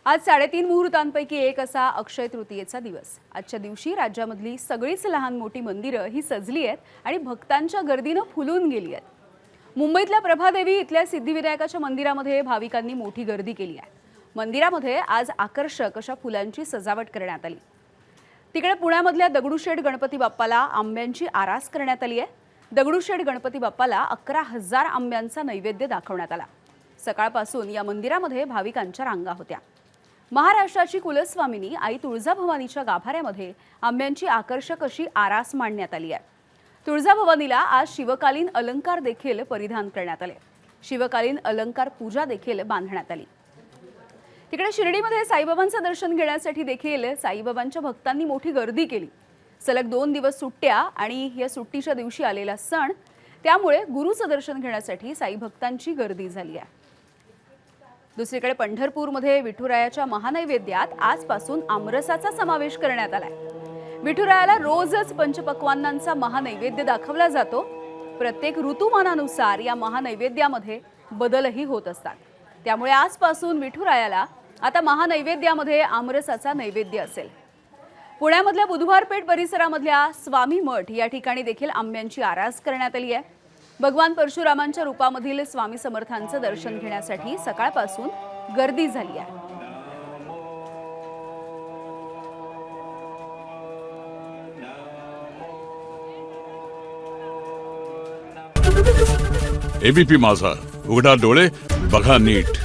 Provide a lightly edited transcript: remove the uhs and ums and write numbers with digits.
आज 3.5 मुहूर्तांपैकी एक असा अक्षय तृतीयेचा दिवस। आजच्या दिवशी राज्यामधली सगळीच लहान मोठी मंदिरं ही सजली आहेत आणि भक्तांच्या गर्दीनं फुलून गेली आहेत। मुंबईतल्या प्रभादेवी इथल्या सिद्धिविनायकाच्या मंदिरामध्ये भाविकांनी मोठी गर्दी केली आहे। मंदिरामध्ये आज आकर्षक अशा फुलांची सजावट करण्यात आली। तिकडे पुण्यामधल्या दगडूशेठ गणपती बाप्पाला आंब्यांची आरास करण्यात आली आहे। दगडूशेठ गणपती बाप्पाला 11,000 आंब्यांचा नैवेद्य दाखवण्यात आला। सकाळपासून या मंदिरामध्ये भाविकांच्या रांगा होत्या। महाराष्ट्राची कुलस्वामिनी आई तुळजाभवानीच्या गाभाऱ्यामध्ये आंब्यांची आकर्षक अशी आरास मांडण्यात आली आहे। तुळजाभवानीला आज शिवकालीन अलंकार देखील परिधान करण्यात आले। शिवकालीन अलंकार पूजा देखील बांधण्यात आली। तिकडे शिर्डीमध्ये साईबाबांचं दर्शन घेण्यासाठी देखील साईबाबांच्या भक्तांनी मोठी गर्दी केली। सलग 2 दिवस सुट्ट्या आणि या सुट्टीच्या दिवशी आलेला सण, त्यामुळे गुरुचं दर्शन घेण्यासाठी साई भक्तांची गर्दी झाली आहे। दुसरीकडे पंढरपूरमध्ये विठुरायाच्या महानैवेद्यात आजपासून आमरसाचा समावेश करण्यात आलाय। विठुरायाला रोजच पंचपक्वान्नांचा महानैवेद्य दाखवला जातो। प्रत्येक ऋतुमानानुसार या महानैवेद्यामध्ये बदलही होत असतात। त्यामुळे आजपासून विठुरायाला आता महानैवेद्यामध्ये आमरसाचा नैवेद्य असेल। पुण्यामधल्या बुधवारपेठ परिसरामधल्या स्वामी मठ या ठिकाणी देखील आंब्यांची आरास करण्यात आली आहे। भगवान परशुरामांच्या रूपामधील स्वामी समर्थांचं दर्शन घेण्यासाठी सकाळपासून गर्दी झाली आहे। एबीपी माझा, उघडा डोळे बघा नीट।